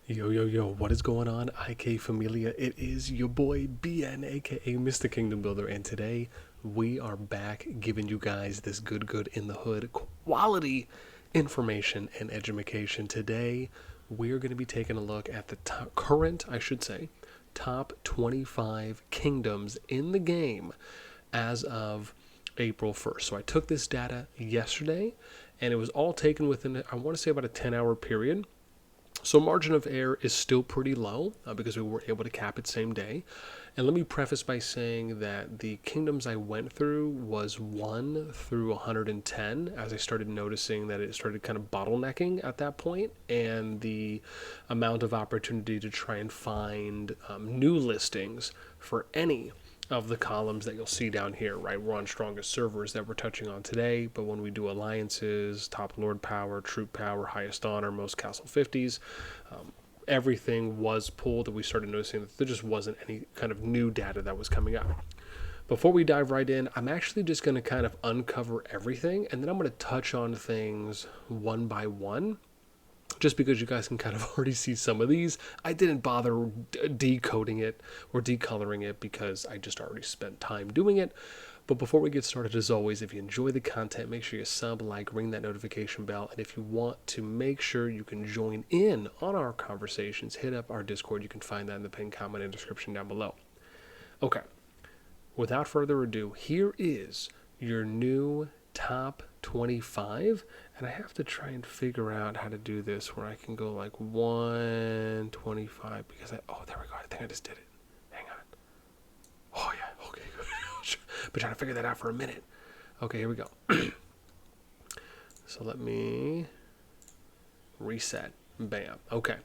Yo, yo, yo, what is going on, IK Familia? It is your boy BN, aka Mr. Kingdom Builder, and today we are back giving you guys this good in the hood quality information and education. Today, we're going to be taking a look at the top 25 kingdoms in the game as of April 1st. So I took this data yesterday, and it was all taken within, I want to say, about a 10-hour period. So margin of error is still pretty low because we weren't able to cap it same day. And let me preface by saying that the kingdoms I went through was 1 through 110 as I started noticing that it started kind of bottlenecking at that point, and the amount of opportunity to try and find new listings for any of the columns that you'll see down here, right? We're on strongest servers that we're touching on today, but when we do alliances, top lord power, troop power, highest honor, most castle 50s, everything was pulled, and we started noticing that there just wasn't any kind of new data that was coming up. Before we dive right in, I'm actually just going to kind of uncover everything, and then I'm going to touch on things one by one, just because you guys can kind of already see some of these. I didn't bother decoding it or decoloring it because I just already spent time doing it. But before we get started, as always, if you enjoy the content, make sure you sub, like, ring that notification bell. And if you want to make sure you can join in on our conversations, hit up our Discord. You can find that in the pinned comment and description down below. Okay, without further ado, here is your new top 25, and I have to try and figure out how to do this where I can go like 125 because there we go. I think I just did it. Hang on. Oh yeah, okay, good. Been trying to figure that out for a minute. Okay, here we go. So let me reset. Bam. Okay.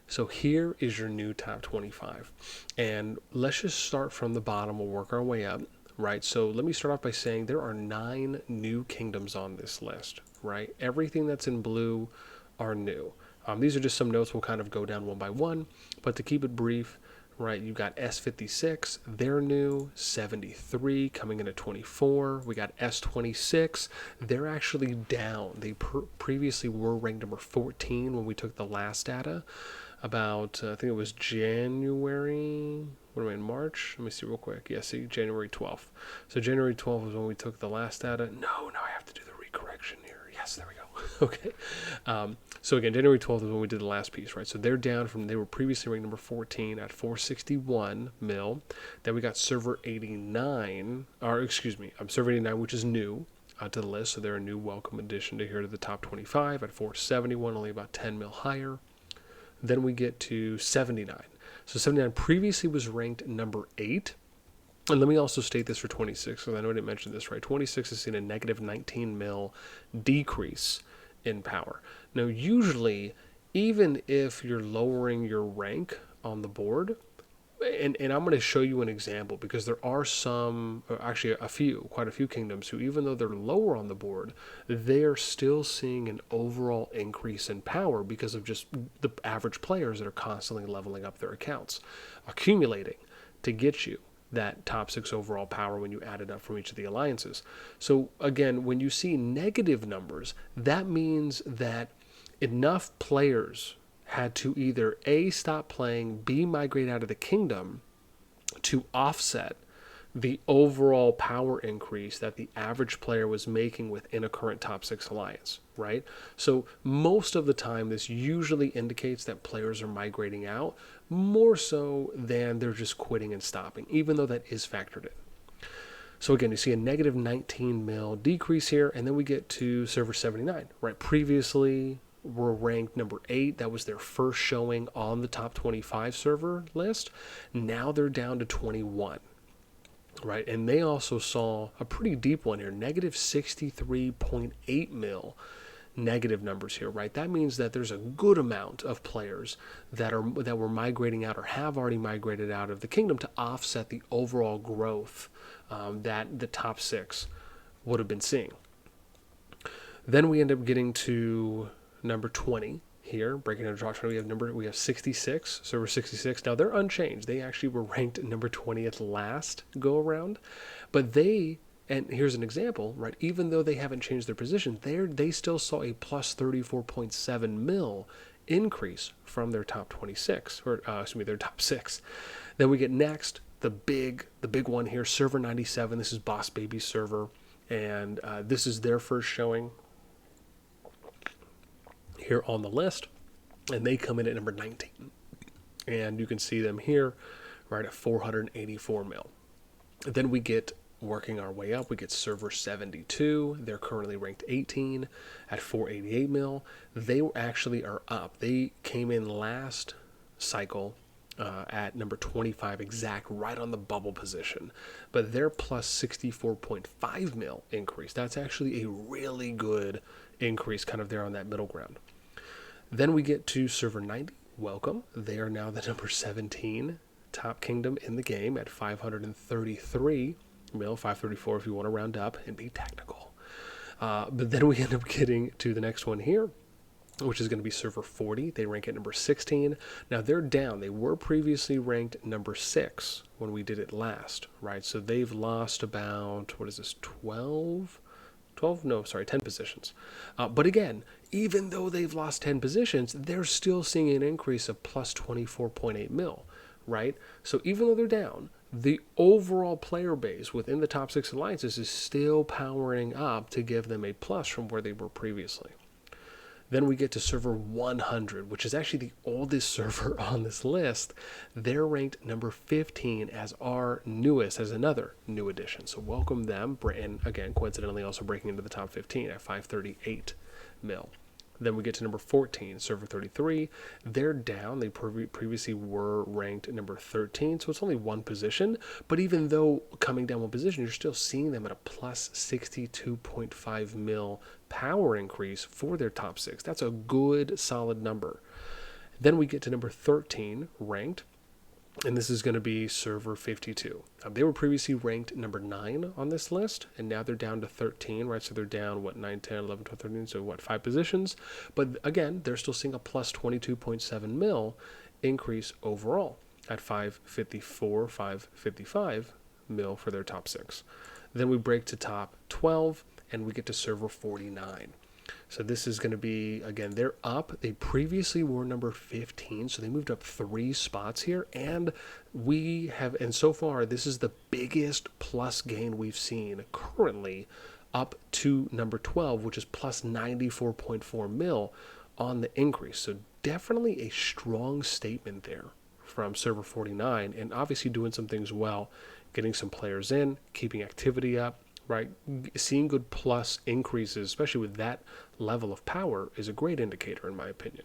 So here is your new top 25. And let's just start from the bottom. We'll work our way up. Right, so let me start off by saying there are 9 new kingdoms on this list, right? Everything that's in blue are new. These are just some notes. We'll kind of go down one by one, but to keep it brief, right, you got S56, they're new, 73 coming in at 24. We got S26, they're actually down. They previously were ranked number 14 when we took the last data. About, I think it was January, what am I in, March? Let me see real quick. Yeah, see, January 12th. So January 12th was when we took the last data. No, I have to do the recorrection here. Yes, there we go. Okay. So again, January 12th is when we did the last piece, right? So they're down from, they were previously ranked number 14 at 461 mil. Then we got server 89, server 89, which is new to the list. So they're a new welcome addition to here to the top 25 at 471, only about 10 mil higher. Then we get to 79. So 79 previously was ranked number 8. And let me also state this for 26, because I know I didn't mention this, right? 26 has seen a negative 19 mil decrease in power. Now, usually, even if you're lowering your rank on the board, and I'm going to show you an example, because there are quite a few kingdoms who, even though they're lower on the board, they're still seeing an overall increase in power because of just the average players that are constantly leveling up their accounts, accumulating to get you that top 6 overall power when you add it up from each of the alliances. So again, when you see negative numbers, that means that enough players had to either A, stop playing, B, migrate out of the kingdom to offset the overall power increase that the average player was making within a current top 6 alliance, right? So most of the time, this usually indicates that players are migrating out more so than they're just quitting and stopping, even though that is factored in. So again, you see a negative 19 mil decrease here, and then we get to server 79, right? Previously, were ranked number 8. That was their first showing on the top 25 server list. Now they're down to 21, right? And they also saw a pretty deep one here, negative 63.8 mil negative numbers here, right? That means that there's a good amount of players that were migrating out or have already migrated out of the kingdom to offset the overall growth that the top 6 would have been seeing. Then we end up getting to number 20 here, breaking into top 20, we have 66, server 66. Now they're unchanged. They actually were ranked number 20th last go around, but and here's an example, right? Even though they haven't changed their position, they still saw a plus 34.7 mil increase from their top 26, or their top 6. Then we get next the big one here, Server 97. This is Boss Baby's server, and this is their first showing here on the list, and they come in at number 19. And you can see them here right at 484 mil. Then we get, working our way up, we get Server 72. They're currently ranked 18 at 488 mil. They actually are up. They came in last cycle at number 25 exact, right on the bubble position. But they're plus 64.5 mil increase. That's actually a really good increase, kind of there on that middle ground. Then we get to Server 90. Welcome. They are now the number 17 top kingdom in the game at 533 mil, 534 if you want to round up and be technical. But then we end up getting to the next one here, which is going to be Server 40. They rank at number 16. Now they're down. They were previously ranked number 6 when we did it last, right? So they've lost about, 10 positions. But again, even though they've lost 10 positions, they're still seeing an increase of plus 24.8 mil, right? So even though they're down, the overall player base within the top 6 alliances is still powering up to give them a plus from where they were previously. Then we get to Server 100, which is actually the oldest server on this list. They're ranked number 15 as our newest, as another new addition. So welcome them, and again, coincidentally also breaking into the top 15 at 538 mil. Then we get to number 14, Server 33. They're down. They previously were ranked number 13, so it's only one position. But even though coming down one position, you're still seeing them at a plus 62.5 mil power increase for their top 6. That's a good, solid number. Then we get to number 13, ranked, and this is going to be Server 52. They were previously ranked number 9 on this list, and now they're down to 13, right? So they're down, 9, 10, 11, 12, 13, so 5 positions? But again, they're still seeing a plus 22.7 mil increase overall at 554, 555 mil for their top 6. Then we break to top 12, and we get to Server 49. So this is going to be, again, they're up. They previously were number 15, so they moved up 3 spots here. And so far, this is the biggest plus gain we've seen currently, up to number 12, which is plus 94.4 mil on the increase. So definitely a strong statement there from Server 49, and obviously doing some things well, getting some players in, keeping activity up. Right, seeing good plus increases, especially with that level of power, is a great indicator in my opinion.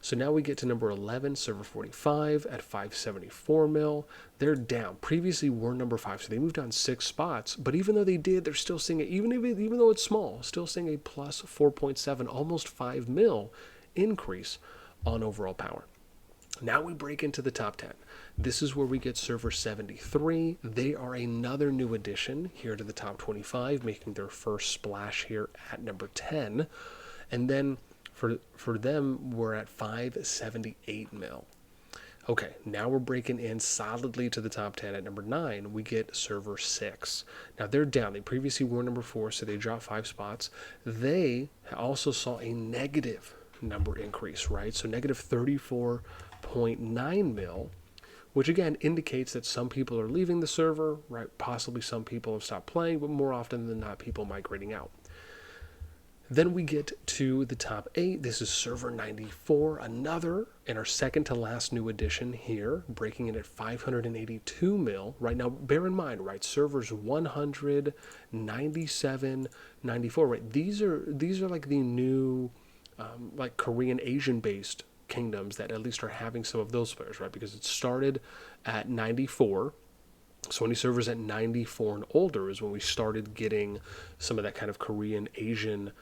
So now we get to number 11, Server 45 at 574 mil. They're down. Previously were number 5, so they moved down 6 spots. But even though they did, they're still seeing it, even though it's small, still seeing a plus 4.7, almost 5 mil increase on overall power. Now we break into the top 10. This is where we get Server 73. They are another new addition here to the top 25, making their first splash here at number 10. And then for them, we're at 578 mil. Okay, now we're breaking in solidly to the top 10 at number 9. We get Server 6. Now they're down. They previously were number 4, so they dropped 5 spots. They also saw a negative number increase, right? So negative 34.9 mil, which again indicates that some people are leaving the server, right? Possibly some people have stopped playing, but more often than not, people migrating out. Then we get to the top 8. This is Server 94, another and our second to last new addition here, breaking in at 582 mil. Right now, bear in mind, right? Servers 100, 97, 94, right? These are like the new like Korean Asian based kingdoms that at least are having some of those players, right? Because it started at 94. So any servers at 94 and older is when we started getting some of that kind of Korean Asian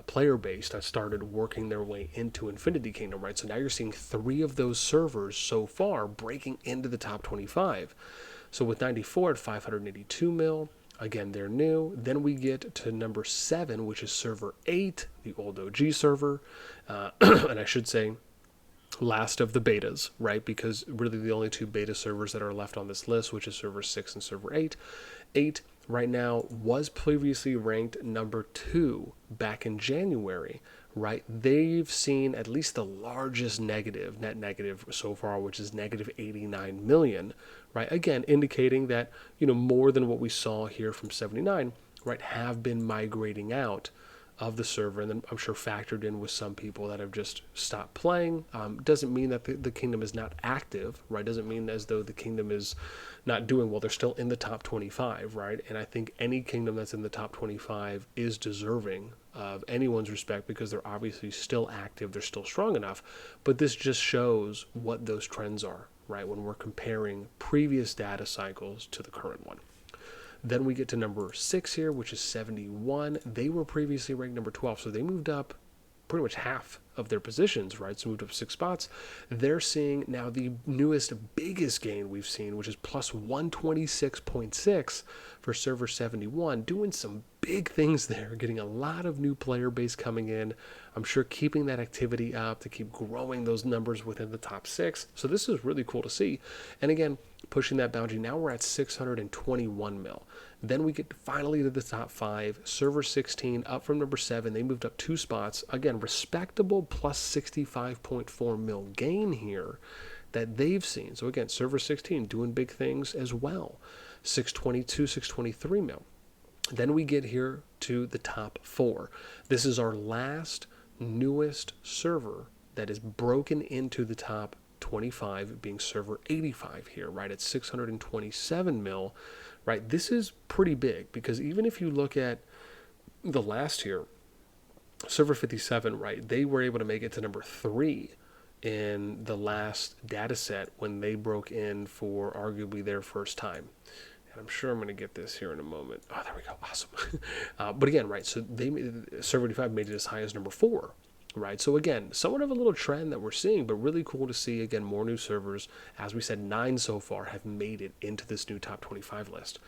player base that started working their way into Infinity Kingdom, right? So now you're seeing 3 of those servers so far breaking into the top 25. So with 94 at 582 mil, again, they're new. Then we get to number 7, which is Server 8, the old OG server. And I should say, last of the betas, right? Because really the only 2 beta servers that are left on this list, which is Server 6 and Server 8. 8 right now was previously ranked number 2 back in January, right? They've seen at least the largest net negative so far, which is negative 89 million, right? Again, indicating that, more than what we saw here from 79, right, have been migrating out of the server, and then I'm sure factored in with some people that have just stopped playing. Doesn't mean that the kingdom is not active, right? Doesn't mean as though the kingdom is not doing well. They're still in the top 25, right? And I think any kingdom that's in the top 25 is deserving of anyone's respect because they're obviously still active, they're still strong enough. But this just shows what those trends are, right? When we're comparing previous data cycles to the current one. Then we get to number 6 here, which is 71. They were previously ranked number 12, so they moved up pretty much half of their positions, right? So moved up 6 spots. They're seeing now the newest, biggest gain we've seen, which is plus 126.6 for server 71, doing some big things there, getting a lot of new player base coming in. I'm sure keeping that activity up to keep growing those numbers within the top 6. So this is really cool to see. And again, pushing that boundary. Now we're at 621 mil. Then we get finally to the top 5. Server 16 up from number 7. They moved up 2 spots. Again, respectable plus 65.4 mil gain here that they've seen. So again, server 16 doing big things as well. 622, 623 mil. Then we get here to the top 4. This is our last newest server that is broken into the top 25, being server 85 here, right at 627 mil, right? This is pretty big because even if you look at the last year, server 57, right, they were able to make it to number 3 in the last data set when they broke in for arguably their first time. And I'm sure I'm going to get this here in a moment. Oh, there we go. Awesome. But again, right, so server 85 made it as high as number 4. Right, so again, somewhat of a little trend that we're seeing, but really cool to see, again, more new servers. As we said, 9 so far have made it into this new top 25 list.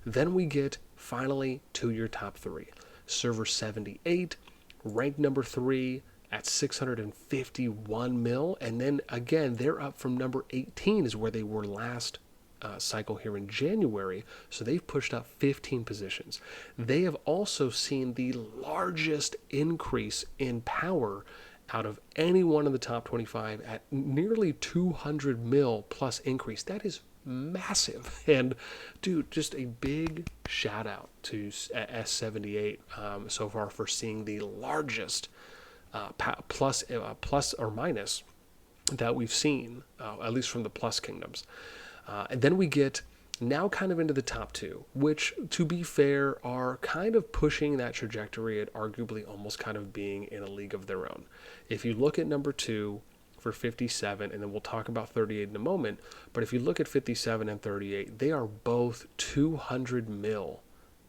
Then we get, finally, to your top 3. Server 78, ranked number 3 at 651 mil. And then, again, they're up from number 18 is where they were last cycle here in January, so they've pushed up 15 positions. They have also seen the largest increase in power out of any one of the top 25 at nearly 200 mil plus increase. That is massive. And dude, just a big shout out to S78 so far for seeing the largest plus or minus that we've seen, at least from the plus kingdoms. And then we get now kind of into the top 2, which, to be fair, are kind of pushing that trajectory at arguably almost kind of being in a league of their own. If you look at number 2 for 57, and then we'll talk about 38 in a moment, but if you look at 57 and 38, they are both 200 mil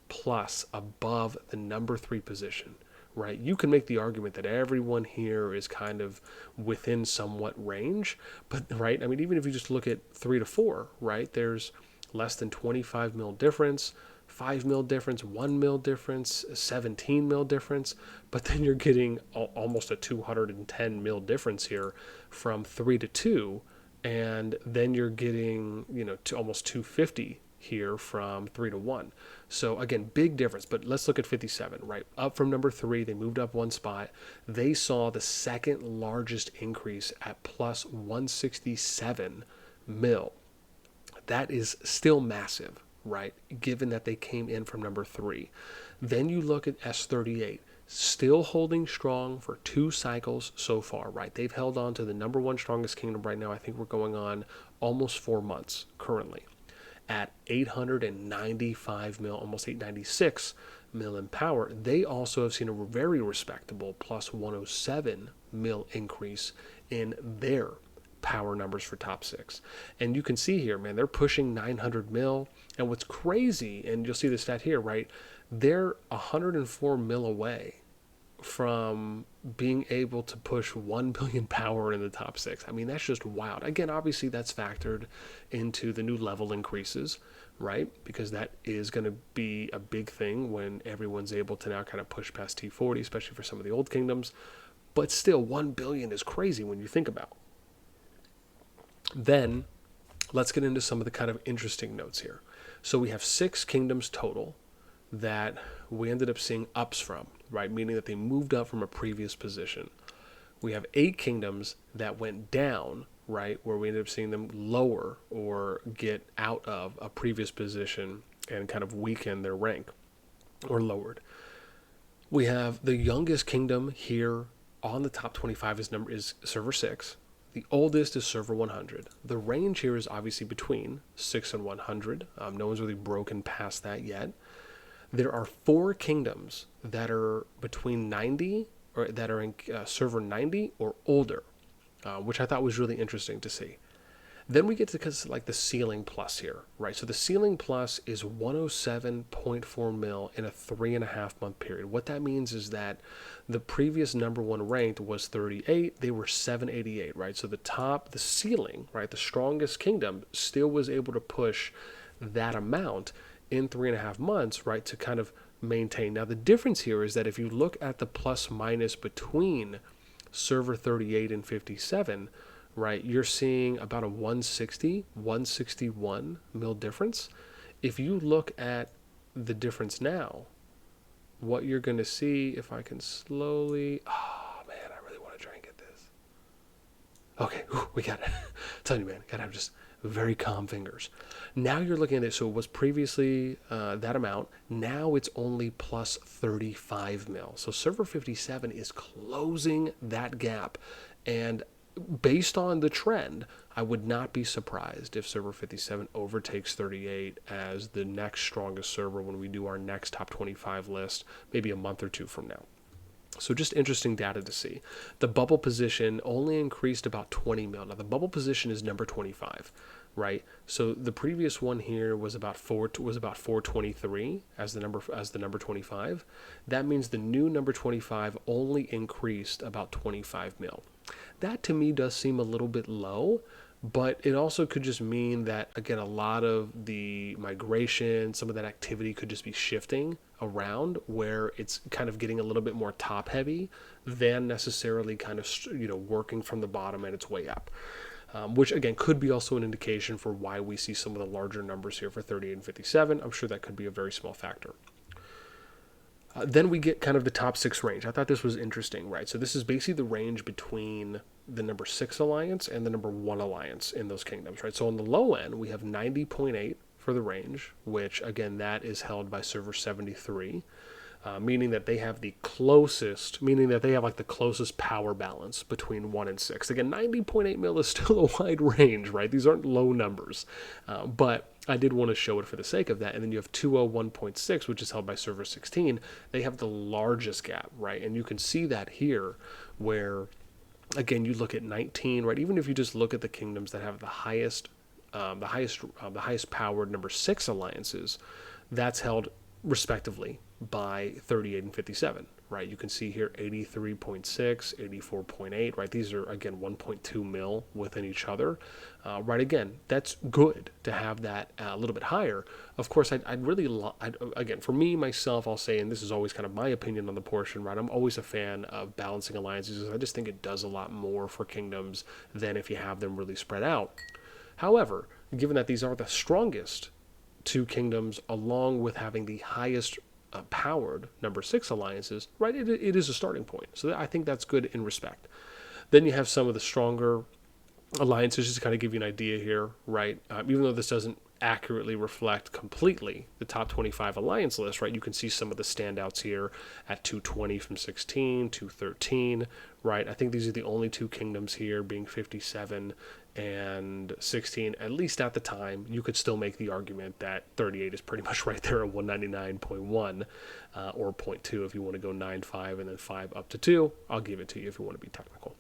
plus above the number 3 position. Right, you can make the argument that everyone here is kind of within somewhat range, but right, I mean, even if you just look at 3 to 4, right, there's less than 25 mil difference, 5 mil difference, 1 mil difference, 17 mil difference, but then you're getting almost a 210 mil difference here from 3 to 2, and then you're getting, to almost 250 here from 3 to 1. So again, big difference, but let's look at 57, right? Up from number 3, they moved up 1 spot. They saw the second largest increase at plus 167 mil. That is still massive, right? Given that they came in from number 3. Then you look at S38, still holding strong for 2 cycles so far, right? They've held on to the number 1 strongest kingdom right now. I think we're going on almost 4 months currently, at 895 mil, almost 896 mil in power. They also have seen a very respectable plus 107 mil increase in their power numbers for top 6. And you can see here, man, they're pushing 900 mil. And what's crazy, and you'll see the stat here, right? They're 104 mil away from being able to push 1 billion power in the top 6. I mean, that's just wild. Again, obviously that's factored into the new level increases, right? Because that is going to be a big thing when everyone's able to now kind of push past T40, especially for some of the old kingdoms. But still, 1 billion is crazy when you think about. Then let's get into some of the kind of interesting notes here. So we have 6 kingdoms total that we ended up seeing ups from. right? Meaning that they moved up from a previous position. We have 8 kingdoms that went down, right? Where we ended up seeing them lower or get out of a previous position and kind of weaken their rank or lowered. We have the youngest kingdom here on the top 25 is server 6. The oldest is server 100. The range here is obviously between 6 and 100. No one's really broken past that yet. There are 4 kingdoms that are between 90 or that are in server 90 or older, which I thought was really interesting to see. Then we get to like the ceiling plus here, right? So the ceiling plus is 107.4 mil in a 3.5 month period. What that means is that the previous number 1 ranked was 38. They were 788, right? So the ceiling, right? The strongest kingdom still was able to push that amount in 3.5 months, right? To kind of maintain. Now the difference here is that if you look at the plus minus between server 38 and 57, right, you're seeing about a 161 mil difference. If you look at the difference now, what you're going to see, if I can slowly, oh man, I really want to try and get this. Okay, we got it. I'm telling you, man, gotta have just very calm fingers. Now you're looking at it, so it was previously that amount. Now it's only plus 35 mil. So server 57 is closing that gap. And based on the trend, I would not be surprised if server 57 overtakes 38 as the next strongest server when we do our next top 25 list, maybe a month or 2 from now. So just interesting data to see. The bubble position only increased about 20 mil. Now the bubble position is number 25, right? So the previous one here was about 423 as the number 25. That means the new number 25 only increased about 25 mil. That to me does seem a little bit low, but it also could just mean that, again, a lot of the migration, some of that activity could just be shifting around where it's kind of getting a little bit more top heavy than necessarily kind of, working from the bottom and its way up. Which again could be also an indication for why we see some of the larger numbers here for 38 and 57. I'm sure that could be a very small factor. Then we get kind of the top 6 range. I thought this was interesting, right? So this is basically the range between the number 6 alliance and the number 1 alliance in those kingdoms, right? So on the low end, we have 90.8 for the range, which again, that is held by server 73. Meaning that they have the closest power balance between 1 and 6. Again, 90.8 mil is still a wide range, right? These aren't low numbers, but I did want to show it for the sake of that. And then you have 201.6, which is held by server 16. They have the largest gap, right? And you can see that here where, again, you look at 19, right? Even if you just look at the kingdoms that have the highest powered number 6 alliances, that's held respectively by 38 and 57, right? You can see here 83.6, 84.8, right? These are, again, 1.2 mil within each other, right? Again, that's good to have that a little bit higher. Of course, again, for me, myself, I'll say, and this is always kind of my opinion on the portion, right? I'm always a fan of balancing alliances. I just think it does a lot more for kingdoms than if you have them really spread out. However, given that these are the strongest 2 kingdoms, along with having the highest powered number 6 alliances, right, it is a starting point. So I think that's good in respect. Then you have some of the stronger alliances, just to kind of give you an idea here, right? Even though this doesn't accurately reflect completely the top 25 alliance list, right? You can see some of the standouts here at 220 from 16, 213, right? I think these are the only 2 kingdoms here, being 57 and 16, at least at the time. You could still make the argument that 38 is pretty much right there at 199.1 or 0.2 if you want to go 9.5 and then 5 up to 2. I'll give it to you if you want to be technical.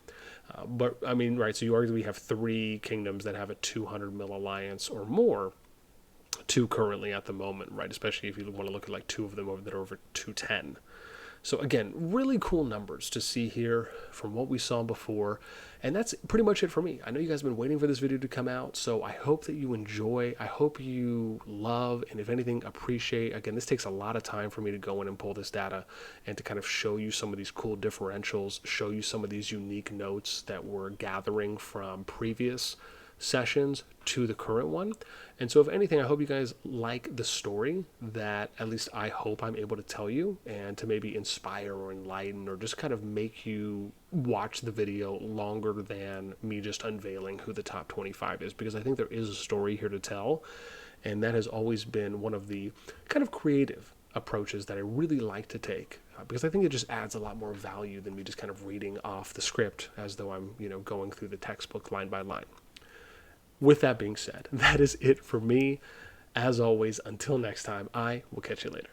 But I mean, right, so you arguably have 3 kingdoms that have a 200 mil alliance or more, 2 currently at the moment, right? Especially if you want to look at like 2 of them that are over 210. So again, really cool numbers to see here from what we saw before. And that's pretty much it for me. I know you guys have been waiting for this video to come out, so I hope that you enjoy. I hope you love, and if anything, appreciate. Again, this takes a lot of time for me to go in and pull this data and to kind of show you some of these cool differentials, show you some of these unique notes that we're gathering from previous sessions to the current one. And so if anything, I hope you guys like the story that at least I hope I'm able to tell you, and to maybe inspire or enlighten or just kind of make you watch the video longer than me just unveiling who the top 25 is, because I think there is a story here to tell. And that has always been one of the kind of creative approaches that I really like to take, because I think it just adds a lot more value than me just kind of reading off the script as though I'm, going through the textbook line by line. With that being said, that is it for me. As always, until next time, I will catch you later.